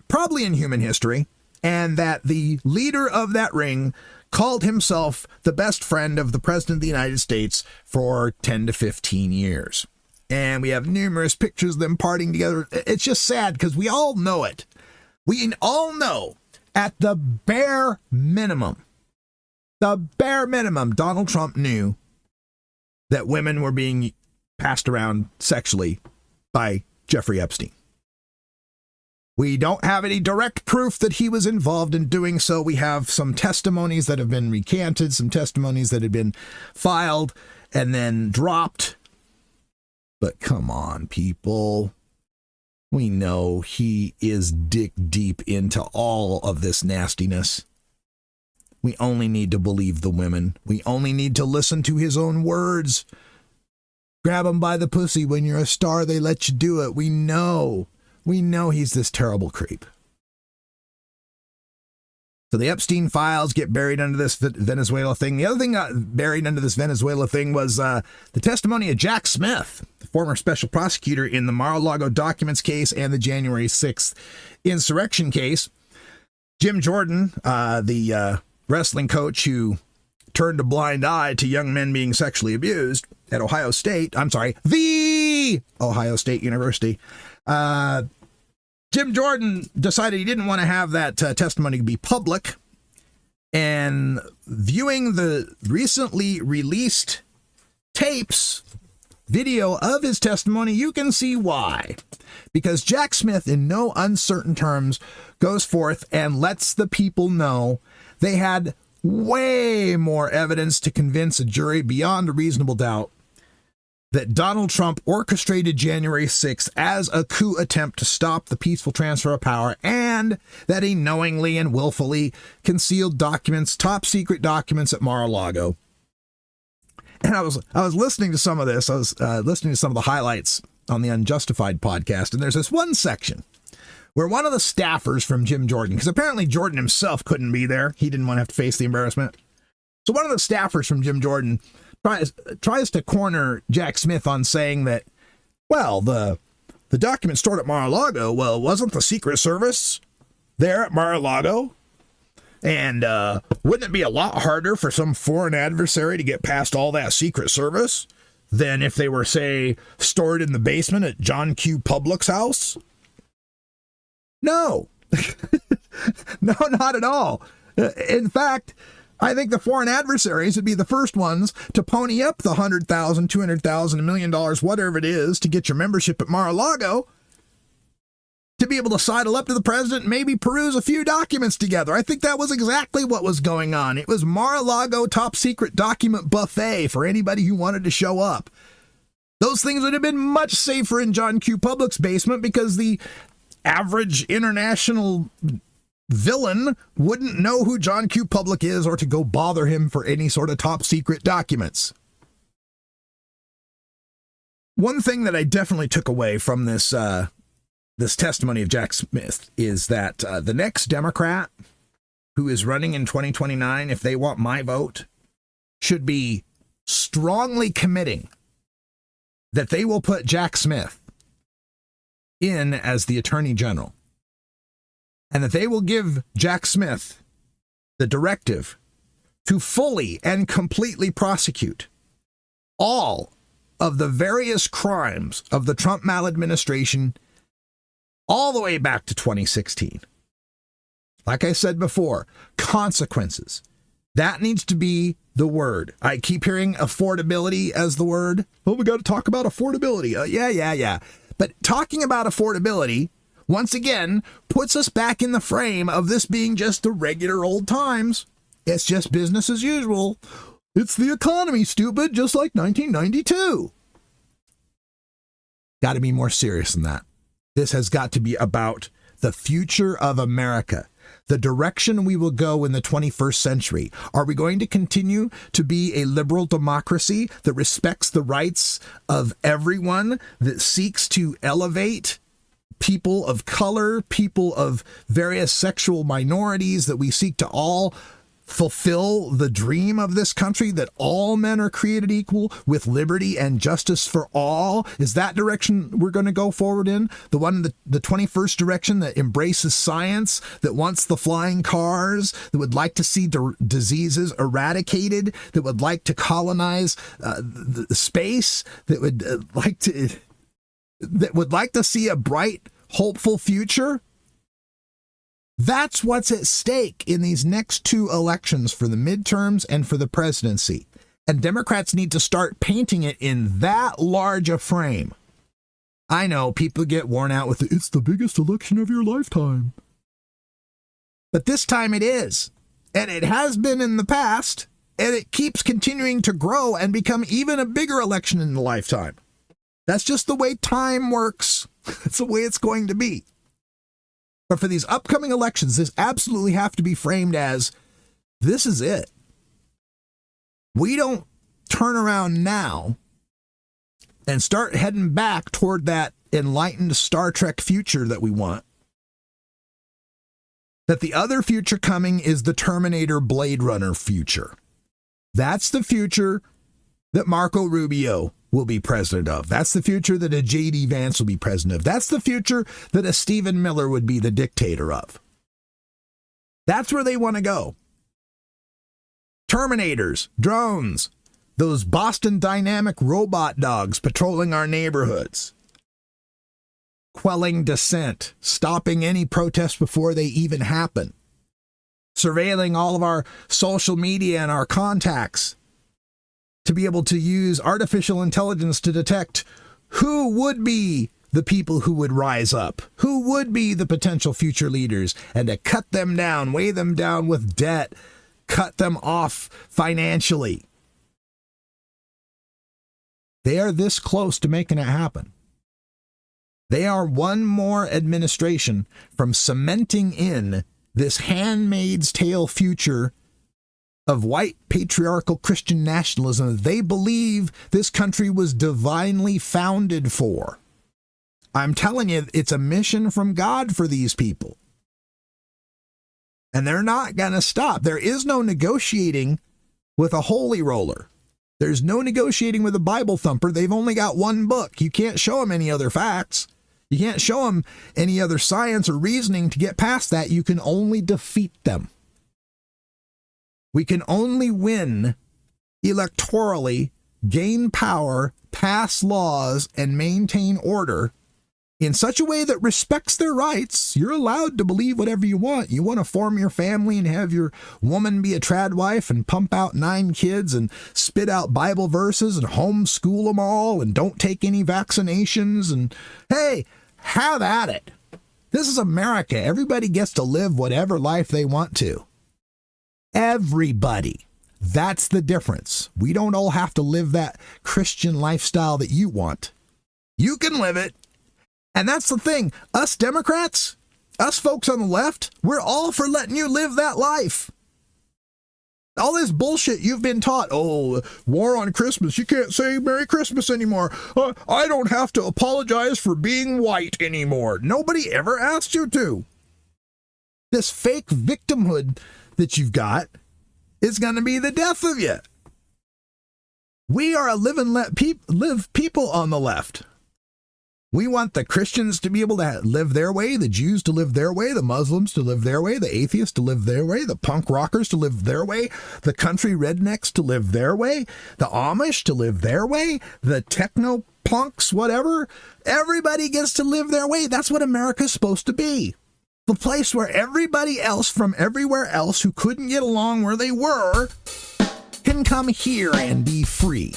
probably in human history. And that the leader of that ring called himself the best friend of the President of the United States for 10 to 15 years. And we have numerous pictures of them partying together. It's just sad because we all know it. We all know at the bare minimum, Donald Trump knew that women were being passed around sexually by Jeffrey Epstein. We don't have any direct proof that he was involved in doing so. We have some testimonies that have been recanted, some testimonies that had been filed and then dropped. But come on, people. We know he is dick deep into all of this nastiness. We only need to believe the women. We only need to listen to his own words. Grab him by the pussy. When you're a star, they let you do it. We know he's this terrible creep. So the Epstein files get buried under this Venezuela thing. The other thing buried under this Venezuela thing was the testimony of Jack Smith, the former special prosecutor in the Mar-a-Lago documents case and the January 6th insurrection case. Jim Jordan, the wrestling coach who turned a blind eye to young men being sexually abused at the Ohio State University. Jim Jordan decided he didn't want to have that testimony be public, and viewing the recently released tapes, video of his testimony, you can see why. Because Jack Smith, in no uncertain terms, goes forth and lets the people know they had way more evidence to convince a jury beyond a reasonable doubt that Donald Trump orchestrated January 6th as a coup attempt to stop the peaceful transfer of power, and that he knowingly and willfully concealed documents, top secret documents at Mar-a-Lago. And I was listening to some of this. I was listening to some of the highlights on the Unjustified podcast, and there's this one section where one of the staffers from Jim Jordan, because apparently Jordan himself couldn't be there. He didn't want to have to face the embarrassment. So one of the staffers from Jim Jordan tries to corner Jack Smith on saying that, well, the document stored at Mar-a-Lago, well, wasn't the Secret Service there at Mar-a-Lago? And wouldn't it be a lot harder for some foreign adversary to get past all that Secret Service than if they were, say, stored in the basement at John Q. Public's house? No. No, not at all. In fact, I think the foreign adversaries would be the first ones to pony up the $100,000, $200,000, $1 million, whatever it is, to get your membership at Mar-a-Lago, to be able to sidle up to the president and maybe peruse a few documents together. I think that was exactly what was going on. It was Mar-a-Lago top secret document buffet for anybody who wanted to show up. Those things would have been much safer in John Q. Public's basement because the average international villain wouldn't know who John Q. Public is or to go bother him for any sort of top secret documents. One thing that I definitely took away from this testimony of Jack Smith is that the next Democrat who is running in 2029, if they want my vote, should be strongly committing that they will put Jack Smith in as the Attorney General, and that they will give Jack Smith the directive to fully and completely prosecute all of the various crimes of the Trump maladministration all the way back to 2016. Like I said before, consequences. That needs to be the word. I keep hearing affordability as the word. Oh, we got to talk about affordability. Yeah. But talking about affordability, once again, puts us back in the frame of this being just the regular old times. It's just business as usual. It's the economy, stupid, just like 1992. Got to be more serious than that. This has got to be about the future of America, the direction we will go in the 21st century. Are we going to continue to be a liberal democracy that respects the rights of everyone, that seeks to elevate people of color, people of various sexual minorities, that we seek to all fulfill the dream of this country, that all men are created equal with liberty and justice for all? Is that direction we're going to go forward in? The one, the 21st direction that embraces science, that wants the flying cars, that would like to see diseases eradicated, that would like to colonize the space, that would like to see a bright, hopeful future? That's what's at stake in these next two elections, for the midterms and for the presidency. And Democrats need to start painting it in that large a frame. I know people get worn out with it's the biggest election of your lifetime. But this time it is. And it has been in the past. And it keeps continuing to grow and become even a bigger election in the lifetime. That's just the way time works. That's the way it's going to be. But for these upcoming elections, this absolutely have to be framed as, this is it. We don't turn around now and start heading back toward that enlightened Star Trek future that we want. that the other future coming is the Terminator Blade Runner future. That's the future that Marco Rubio will be president of. That's the future that a J.D. Vance will be president of. That's the future that a Stephen Miller would be the dictator of. That's where they want to go. Terminators, drones, those Boston Dynamic robot dogs patrolling our neighborhoods, quelling dissent, stopping any protest before they even happen, surveilling all of our social media and our contacts to be able to use artificial intelligence to detect who would be the people who would rise up, who would be the potential future leaders, and to cut them down, weigh them down with debt, cut them off financially. They are this close to making it happen. They are one more administration from cementing in this Handmaid's Tale future of white patriarchal Christian nationalism that they believe this country was divinely founded for. I'm telling you, it's a mission from God for these people. And they're not going to stop. There is no negotiating with a holy roller. There's no negotiating with a Bible thumper. They've only got one book. You can't show them any other facts. You can't show them any other science or reasoning to get past that. You can only defeat them. We can only win electorally, gain power, pass laws, and maintain order in such a way that respects their rights. You're allowed to believe whatever you want. You want to form your family and have your woman be a trad wife and pump out 9 kids and spit out Bible verses and homeschool them all and don't take any vaccinations. And hey, have at it. This is America. Everybody gets to live whatever life they want to. Everybody. That's the difference. We don't all have to live that Christian lifestyle that you want. You can live it. And that's the thing. Us Democrats, us folks on the left, we're all for letting you live that life. All this bullshit you've been taught. Oh, war on Christmas. You can't say Merry Christmas anymore. I don't have to apologize for being white anymore. Nobody ever asked you to. This fake victimhood that you've got is going to be the death of you. We are a live and let live people on the left. We want the Christians to be able to live their way, the Jews to live their way, the Muslims to live their way, the atheists to live their way, the punk rockers to live their way, the country rednecks to live their way, the Amish to live their way, the techno punks, whatever. Everybody gets to live their way. That's what America's supposed to be. The place where everybody else from everywhere else who couldn't get along where they were can come here and be free.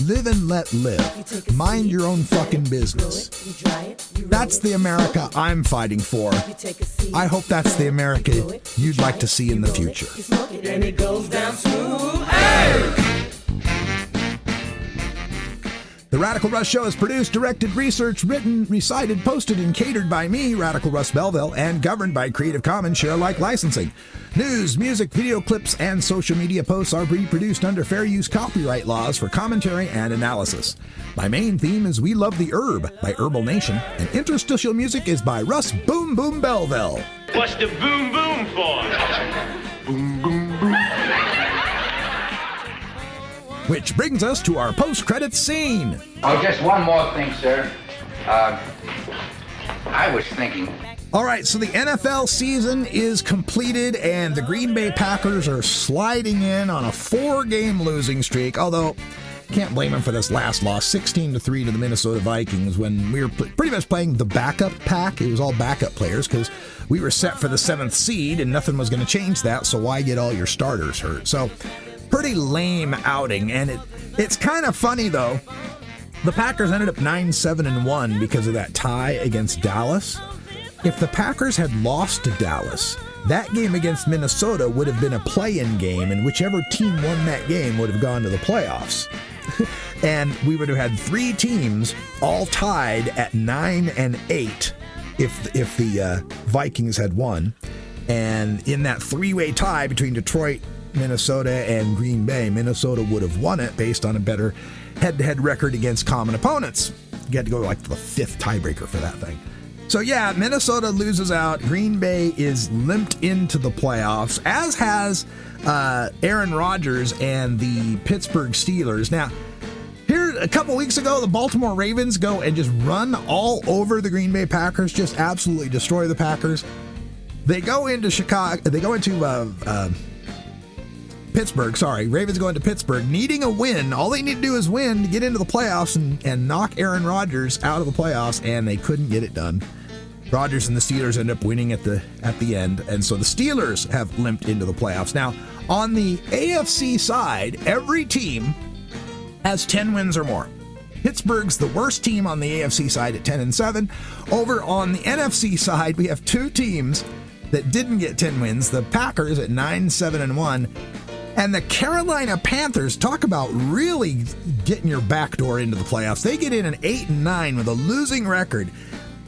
Live and let live. Mind your own fucking business. That's the America I'm fighting for. I hope that's the America you'd like to see in the future. And it goes down smooth. Hey! The Radical Russ Show is produced, directed, researched, written, recited, posted, and catered by me, Radical Russ Belville, and governed by Creative Commons share-alike licensing. News, music, video clips, and social media posts are reproduced under fair use copyright laws for commentary and analysis. My main theme is We Love the Herb by Herbal Nation, and interstitial music is by Russ Boom Boom Belville. What's the boom boom for? Boom, boom, boom. Which brings us to our post-credits scene. Oh, just one more thing, sir. I was thinking. All right, so the NFL season is completed, and the Green Bay Packers are sliding in on a 4-game losing streak, although can't blame them for this last loss, 16-3 to the Minnesota Vikings, when we were pretty much playing the backup pack. It was all backup players because we were set for the 7th seed, and nothing was going to change that, so why get all your starters hurt? So pretty lame outing, and it's kind of funny, though. The Packers ended up 9-7-1 because of that tie against Dallas. If the Packers had lost to Dallas, that game against Minnesota would have been a play-in game, and whichever team won that game would have gone to the playoffs. And we would have had 3 teams all tied at 9-8 if the Vikings had won. And in that 3-way tie between Detroit, Minnesota, and Green Bay, Minnesota would have won it based on a better head-to-head record against common opponents. You had to go like to the 5th tiebreaker for that thing. So yeah, Minnesota loses out. Green Bay is limped into the playoffs, as has Aaron Rodgers and the Pittsburgh Steelers. Now, here a couple weeks ago, the Baltimore Ravens go and just run all over the Green Bay Packers, just absolutely destroy the Packers. They go into Pittsburgh, Ravens go into Pittsburgh, needing a win. All they need to do is win to get into the playoffs and knock Aaron Rodgers out of the playoffs, and they couldn't get it done. Rodgers and the Steelers end up winning at the end, and so the Steelers have limped into the playoffs. Now, on the AFC side, every team has 10 wins or more. Pittsburgh's the worst team on the AFC side at 10-7. Over on the NFC side, we have two teams that didn't get 10 wins, the Packers at 9-7-1, and the Carolina Panthers. Talk about really getting your back door into the playoffs. They get in an 8-9 with a losing record.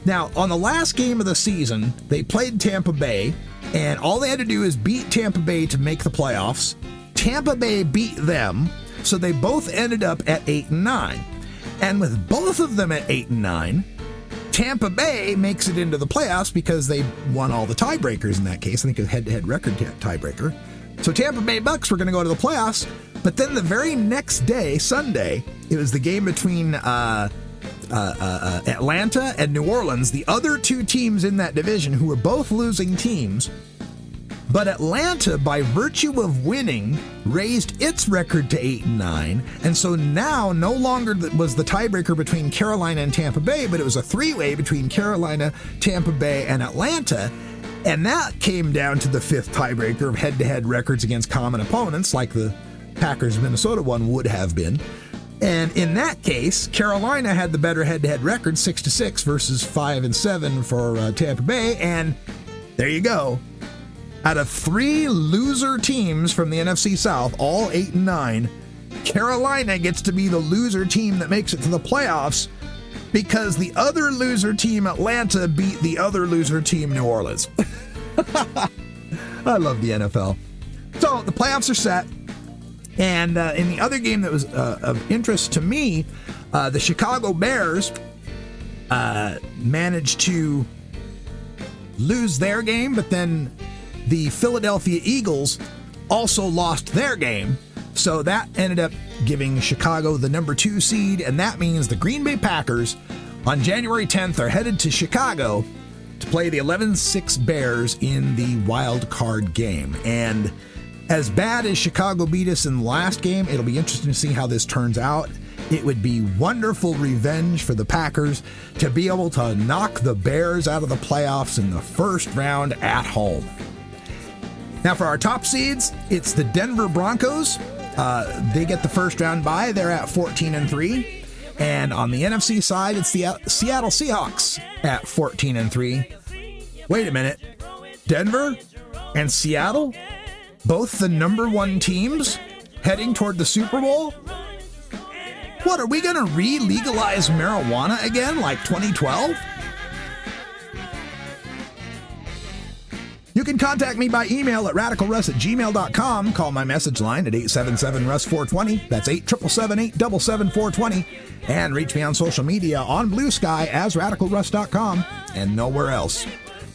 Now, on the last game of the season, they played Tampa Bay, and all they had to do is beat Tampa Bay to make the playoffs. Tampa Bay beat them, so they both ended up at 8-9. And with both of them at 8-9, Tampa Bay makes it into the playoffs because they won all the tiebreakers in that case. I think a head-to-head record tiebreaker. So Tampa Bay Bucks were going to go to the playoffs, but then the very next day, Sunday, it was the game between Atlanta and New Orleans, the other two teams in that division who were both losing teams. But Atlanta, by virtue of winning, raised its record to 8-9, and so now no longer was the tiebreaker between Carolina and Tampa Bay, but it was a three-way between Carolina, Tampa Bay, and Atlanta, and that came down to the fifth tiebreaker of head-to-head records against common opponents, like the Packers-Minnesota one would have been. And in that case, Carolina had the better head-to-head record, 6-6 versus 5-7 for Tampa Bay, and there you go. Out of three loser teams from the NFC South, all 8-9, Carolina gets to be the loser team that makes it to the playoffs because the other loser team, Atlanta, beat the other loser team, New Orleans. I love the NFL. So the playoffs are set. And in the other game that was of interest to me, the Chicago Bears managed to lose their game, but then the Philadelphia Eagles also lost their game. So that ended up giving Chicago the number 2 seed, and that means the Green Bay Packers on January 10th are headed to Chicago to play the 11-6 Bears in the wild card game. And as bad as Chicago beat us in the last game, it'll be interesting to see how this turns out. It would be wonderful revenge for the Packers to be able to knock the Bears out of the playoffs in the first round at home. Now for our top seeds, it's the Denver Broncos. They get the first round bye. They're at 14-3. And on the NFC side, it's the Seattle Seahawks at 14-3. Wait a minute. Denver and Seattle, both the number 1 teams heading toward the Super Bowl? What, are we going to re-legalize marijuana again like 2012? You can contact me by email at radicalruss@gmail.com. Call my message line at 877-RUSS-420. That's 877-877-420. And reach me on social media on Blue Sky as radicalruss.com and nowhere else.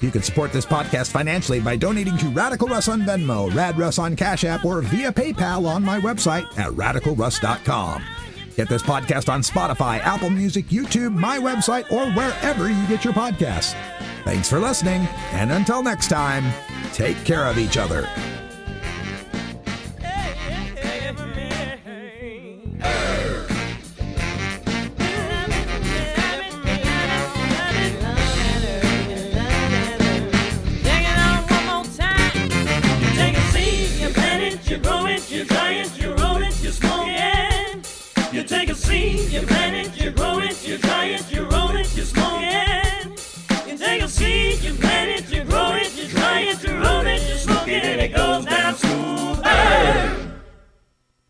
You can support this podcast financially by donating to Radical Russ on Venmo, Rad Russ on Cash App, or via PayPal on my website at radicalruss.com. Get this podcast on Spotify, Apple Music, YouTube, my website, or wherever you get your podcasts. Thanks for listening, and until next time, take care of each other. You take a seed, you plant it, you grow it, you dry it, you roll it, you smoke it. You take a seed, you plant it,